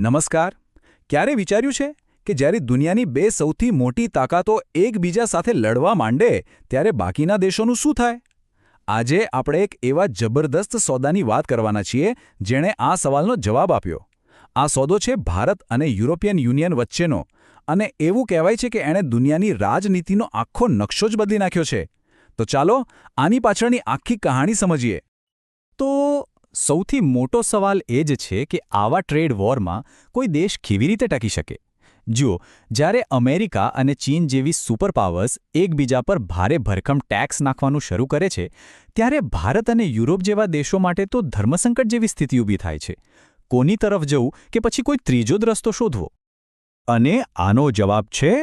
નમસ્કાર. ક્યારે વિચાર્યું છે કે જ્યારે દુનિયાની બે સૌથી મોટી તાકાતો એકબીજા સાથે લડવા માંડે ત્યારે બાકીના દેશોનું શું થાય? આજે આપણે એક એવા જબરદસ્ત સોદાની વાત કરવાના છીએ જેણે આ સવાલનો જવાબ આપ્યો. આ સોદો છે ભારત અને યુરોપિયન યુનિયન વચ્ચેનો, અને એવું કહેવાય છે કે એણે દુનિયાની રાજનીતિનો આખો નકશો જ બદલી નાખ્યો છે. તો ચાલો આની પાછળની આખી કહાણી સમજીએ. તો સૌથી મોટો સવાલ એ જ છે કે આવા ટ્રેડ વોરમાં કોઈ દેશ કેવી રીતે ટકી શકે? જુઓ, જ્યારે અમેરિકા અને ચીન જેવી સુપર પાવર્સ એકબીજા પર ભારે ભરખમ ટેક્સ નાખવાનું શરૂ કરે છે, ત્યારે ભારત અને યુરોપ જેવા દેશો માટે તો ધર્મસંકટ જેવી સ્થિતિ ઊભી થાય છે. કોની તરફ જવું કે પછી કોઈ ત્રીજો જ રસ્તો શોધવો? અને આનો જવાબ છે,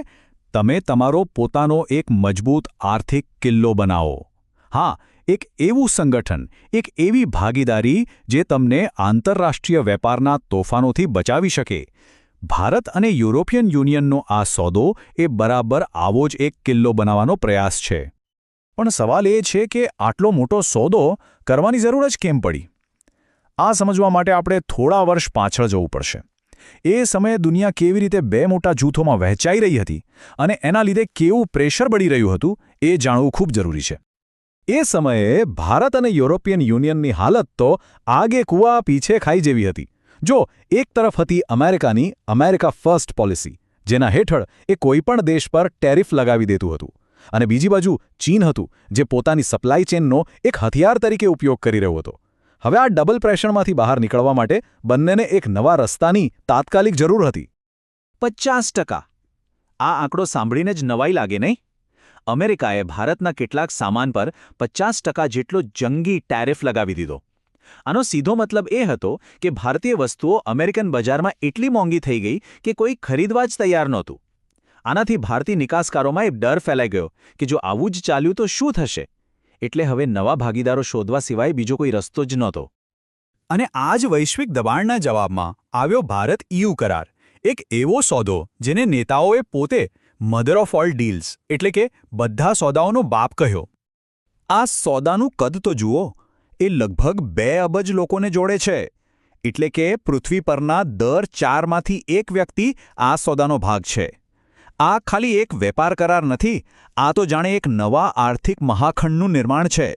તમે તમારો પોતાનો એક મજબૂત આર્થિક કિલ્લો બનાવો. હા, એક એવું સંગઠન, એક એવી ભાગીદારી જે તમને આંતરરાષ્ટ્રીય વેપારના તોફાનોથી બચાવી શકે. ભારત અને યુરોપિયન યુનિયનનો આ સોદો એ બરાબર આવો જ એક કિલ્લો બનાવવાનો પ્રયાસ છે. પણ સવાલ એ છે કે આટલો મોટો સોદો કરવાની જરૂર જ કેમ પડી? આ સમજવા માટે આપણે થોડા વર્ષ પાછળ જવું પડશે. એ સમયે દુનિયા કેવી રીતે બે મોટા જૂથોમાં વહેંચાઈ રહી હતી અને એના લીધે કેવું પ્રેશર બળી રહ્યું હતું એ જાણવું ખૂબ જરૂરી છે. એ સમયે ભારત અને યુરોપિયન યુનિયનની હાલત તો આગે કૂવા પીછે ખાઈ જેવી હતી. જો એક તરફ હતી અમેરિકાની અમેરિકા ફર્સ્ટ પોલિસી, જેના હેઠળ એ કોઈપણ દેશ પર ટેરિફ લગાવી દેતું હતું, અને બીજી બાજુ ચીન હતું, જે પોતાની સપ્લાય ચેનનો એક હથિયાર તરીકે ઉપયોગ કરી રહ્યો હતો. હવે આ ડબલ પ્રેશરમાંથી બહાર નીકળવા માટે બંનેને એક નવા રસ્તાની તાત્કાલિક જરૂર હતી. 50%. આ આંકડો સાંભળીને જ નવાઈ લાગે નહીં? અમેરિકાએ ભારતના કેટલાક સામાન પર 50% જેટલો જંગી ટેરિફ લગાવી દીધો. આનો સીધો મતલબ એ હતો કે ભારતીય વસ્તુઓ અમેરિકન બજારમાં એટલી મોંઘી થઈ ગઈ કે કોઈ ખરીદવા જ તૈયાર નહોતું. આનાથી ભારતીય નિકાસકારોમાં એ ડર ફેલાઈ ગયો કે જો આવું જ ચાલ્યું તો શું થશે? એટલે હવે નવા ભાગીદારો શોધવા સિવાય બીજો કોઈ રસ્તો જ નહોતો. અને આ જ વૈશ્વિક દબાણના જવાબમાં આવ્યો ભારત-EU કરાર, એક એવો સોદો જેને નેતાઓએ પોતે મધર ઓફ ઓલ ડીલ્સ એટલે કે બધા સોદાઓનો બાપ કહ્યો. આ સોદાનું કદ તો જુઓ, એ લગભગ 2 અબજ લોકોને જોડે છે. એટલે કે પૃથ્વી પરના દર 4માંથી એક વ્યક્તિ આ સોદાનો ભાગ છે. આ ખાલી એક વેપાર કરાર નથી, આ તો જાણે એક નવા આર્થિક મહાખંડનું નિર્માણ છે.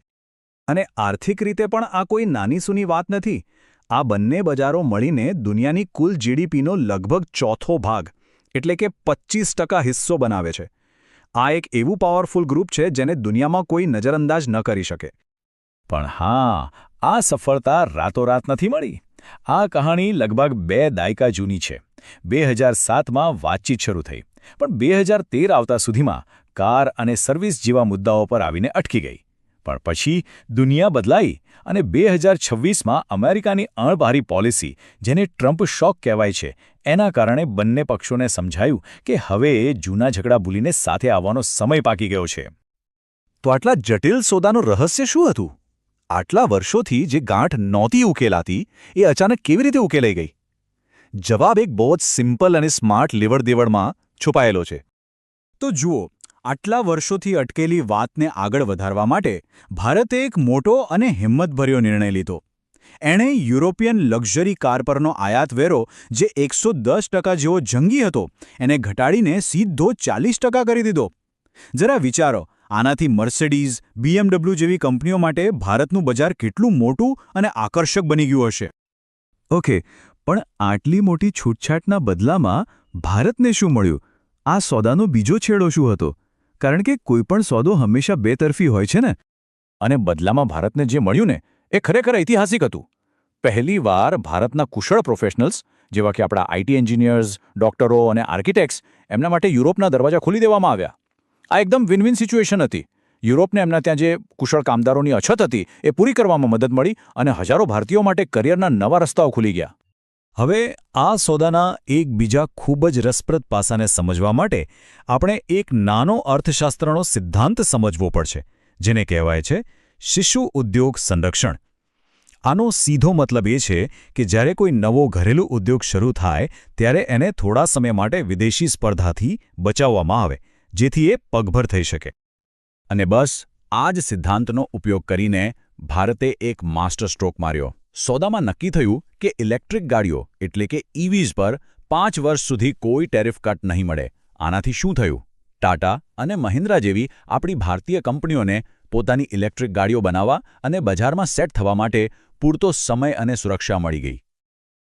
અને આર્થિક રીતે પણ આ કોઈ નાની સૂની વાત નથી. આ બંને બજારો મળીને દુનિયાની કુલ જીડીપીનો લગભગ ચોથો ભાગ એટલે કે 25% હિસ્સો બનાવે છે. આ એક એવું પાવરફુલ ગ્રુપ છે જેને દુનિયામાં કોઈ નજરઅંદાજ ન કરી શકે. પણ હા, આ સફળતા રાતોરાત નથી મળી. આ કહાણી લગભગ 2 દાયકા જૂની છે. 2007માં વાતચીત શરૂ થઈ, પણ 2013 આવતા સુધીમાં કાર અને સર્વિસ જેવા મુદ્દાઓ પર આવીને અટકી ગઈ. પણ પછી દુનિયા બદલાઈ અને 2026માં અમેરિકાની અણભારી પોલિસી, જેને ટ્રમ્પ શોક કહેવાય છે, એના કારણે બંને પક્ષોને સમજાયું કે હવે જૂના ઝઘડા ભૂલીને સાથે આવવાનો સમય પાકી ગયો છે. તો આટલા જટિલ સોદાનું રહસ્ય શું હતું? આટલા વર્ષોથી જે ગાંઠ નહોતી ઉકેલાતી એ અચાનક કેવી રીતે ઉકેલાઈ ગઈ? જવાબ એક બહુ જ સિમ્પલ અને સ્માર્ટ લેવડ-દેવડમાં છુપાયેલો છે. તો જુઓ, આટલા વર્ષોથી અટકેલી વાતને આગળ વધારવા માટે ભારતે એક મોટો અને હિંમતભર્યો નિર્ણય લીધો. એણે યુરોપિયન લક્ઝરી કાર પરનો આયાત વેરો, જે 110% જેવો જંગી હતો, એને ઘટાડીને સીધો 40% કરી દીધો. જરા વિચારો, આનાથી મર્સિડીઝ, BMW જેવી કંપનીઓ માટે ભારતનું બજાર કેટલું મોટું અને આકર્ષક બની ગયું હશે. ઓકે, પણ આટલી મોટી છૂટછાટના બદલામાં ભારતને શું મળ્યું? આ સોદાનો બીજો છેડો શું હતો? કારણ કે કોઈપણ સોદો હંમેશા બેતરફી હોય છે ને. અને બદલામાં ભારતને જે મળ્યું ને એ ખરેખર ઐતિહાસિક હતું. પહેલીવાર ભારતના કુશળ પ્રોફેશનલ્સ, જેવા કે આપણા IT એન્જિનિયર્સ, ડોક્ટરો અને આર્કિટેક્ટ્સ, એમના માટે યુરોપના દરવાજા ખોલી દેવામાં આવ્યા. આ એકદમ વિન-વિન સિચ્યુએશન હતી. યુરોપને એમના ત્યાં જે કુશળ કામદારોની અછત હતી એ પૂરી કરવામાં મદદ મળી, અને હજારો ભારતીયો માટે કરિયરના નવા રસ્તાઓ ખુલી ગયા. હવે આ સોદાના એક બીજા ખૂબ જ રસપ્રદ પાસાને સમજવા માટે આપણે એક નાનો અર્થશાસ્ત્રનો સિદ્ધાંત સમજવો પડશે, જેને કહેવાય છે શિશુ ઉદ્યોગ સંરક્ષણ. આનો સીધો મતલબ એ છે કે જ્યારે કોઈ નવો ઘરેલું ઉદ્યોગ શરૂ થાય ત્યારે એને થોડા સમય માટે વિદેશી સ્પર્ધાથી બચાવવામાં આવે, જેથી એ પગભર થઈ શકે. અને બસ આ જ સિદ્ધાંતનો ઉપયોગ કરીને ભારતે એક માસ્ટર સ્ટ્રોક માર્યો. સોદામાં નક્કી થયું કે ઇલેક્ટ્રિક ગાડીઓ એટલે કે ઇવીઝ પર 5 વર્ષ સુધી કોઈ ટેરિફ કટ નહીં મળે. આનાથી શું થયું? ટાટા અને મહિન્દ્રા જેવી આપણી ભારતીય કંપનીઓને પોતાની ઇલેક્ટ્રિક ગાડીઓ બનાવવા અને બજારમાં સેટ થવા માટે પૂરતો સમય અને સુરક્ષા મળી ગઈ.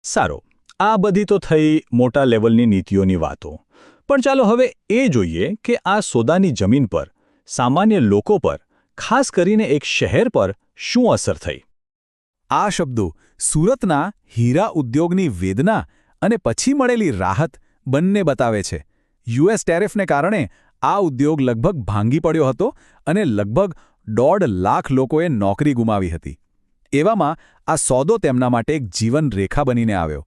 સારો, આ બધી તો થઈ મોટા લેવલની નીતિઓની વાતો. પણ ચાલો હવે એ જોઈએ કે આ સોદાની જમીન પર, સામાન્ય લોકો પર, ખાસ કરીને એક શહેર પર શું અસર થઈ. આ શબ્દો સુરતના હીરા ઉદ્યોગની વેદના અને પછી મળેલી રાહત બંને બતાવે છે. યુએસ ટેરિફને કારણે આ ઉદ્યોગ લગભગ ભાંગી પડ્યો હતો અને લગભગ 1.5 લાખ લોકોએ નોકરી ગુમાવી હતી. એવામાં આ સોદો તેમના માટે એક જીવનરેખા બનીને આવ્યો.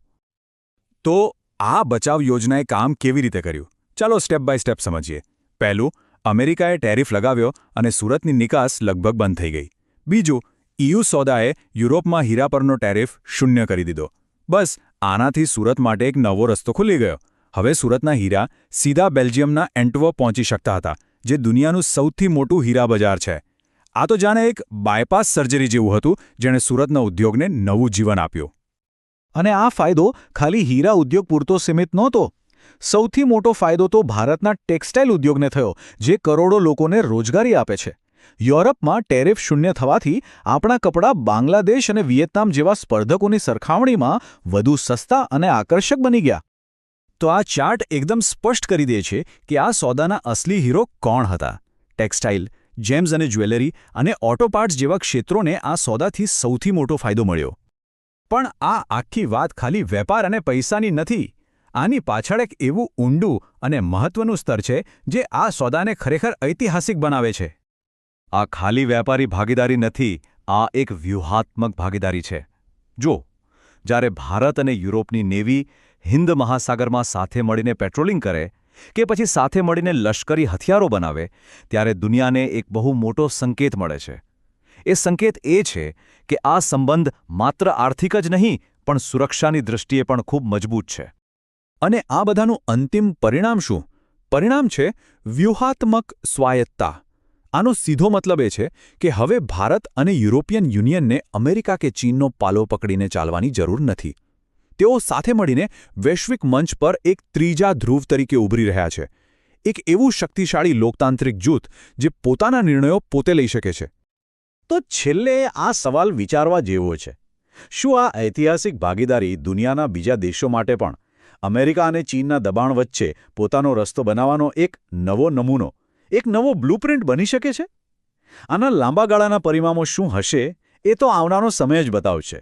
તો આ બચાવ યોજનાએ કામ કેવી રીતે કર્યું? ચાલો સ્ટેપ બાય સ્ટેપ સમજીએ. પહેલું, અમેરિકાએ ટેરિફ લગાવ્યો અને સુરતની નિકાસ લગભગ બંધ થઈ ગઈ. બીજું, EU સોદાએ યુરોપમાં હીરા પરનો ટેરિફ શૂન્ય કરી દીધો. બસ આનાથી સુરત માટે એક નવો રસ્તો ખુલી ગયો. હવે સુરતના હીરા સીધા બેલ્જિયમના એન્ટવર્પ પહોંચી શકતા હતા, જે દુનિયાનું સૌથી મોટું હીરા બજાર છે. આ તો જાણે એક બાયપાસ સર્જરી જેવું હતું, જેણે સુરતના ઉદ્યોગને નવું જીવન આપ્યું. અને આ ફાયદો ખાલી હીરા ઉદ્યોગ પૂરતો સીમિત નહોતો. સૌથી મોટો ફાયદો તો ભારતના ટેક્સટાઇલ ઉદ્યોગને થયો, જે કરોડો લોકોને રોજગારી આપે છે. યુરોપમાં ટેરિફ શૂન્ય થવાથી આપણા કપડાં બાંગ્લાદેશ અને વિયેતનામ જેવા સ્પર્ધકોની સરખામણીમાં વધુ સસ્તા અને આકર્ષક બની ગયા. તો આ ચાર્ટ એકદમ સ્પષ્ટ કરી દે છે કે આ સોદાના અસલી હીરો કોણ હતા. ટેક્સટાઇલ, જેમ્સ અને જ્વેલરી અને ઓટો પાર્ટ્સ જેવા ક્ષેત્રોને આ સોદાથી સૌથી મોટો ફાયદો મળ્યો. પણ આ આખી વાત ખાલી વેપાર અને પૈસાની નથી. આની પાછળ એક એવું ઊંડું અને મહત્વનું સ્તર છે જે આ સોદાને ખરેખર ઐતિહાસિક બનાવે છે. આ ખાલી વેપારી ભાગીદારી નથી, આ એક વ્યૂહાત્મક ભાગીદારી છે. જો જ્યારે ભારત અને યુરોપની નેવી હિન્દ મહાસાગરમાં સાથે મળીને પેટ્રોલિંગ કરે કે પછી સાથે મળીને લશ્કરી હથિયારો બનાવે, ત્યારે દુનિયાને એક બહુ મોટો સંકેત મળે છે. એ સંકેત એ છે કે આ સંબંધ માત્ર આર્થિક જ નહીં પણ સુરક્ષાની દૃષ્ટિએ પણ ખૂબ મજબૂત છે. અને આ બધાનું અંતિમ પરિણામ શું? પરિણામ છે વ્યૂહાત્મક સ્વાયત્તતા. આનો સીધો મતલબ એ છે કે હવે ભારત અને યુરોપિયન યુનિયનને અમેરિકા કે ચીનનો પાલો પકડીને ચાલવાની જરૂર નથી. તેઓ સાથે મળીને વૈશ્વિક મંચ પર એક ત્રીજા ધ્રુવ તરીકે ઉભરી રહ્યા છે. એક એવું શક્તિશાળી લોકતાંત્રિક જૂથ જે પોતાના નિર્ણયો પોતે લઈ શકે છે. તો છેલ્લે આ સવાલ વિચારવા જેવો છે. શું આ ઐતિહાસિક ભાગીદારી દુનિયાના બીજા દેશો માટે પણ અમેરિકા અને ચીનના દબાણ વચ્ચે પોતાનો રસ્તો બનાવવાનો એક નવો નમૂનો, એક નવો બ્લુપ્રિન્ટ બની શકે છે? આના લાંબા ગાળાના પરિણામો શું હશે એ તો આવનારો સમય જ બતાવશે.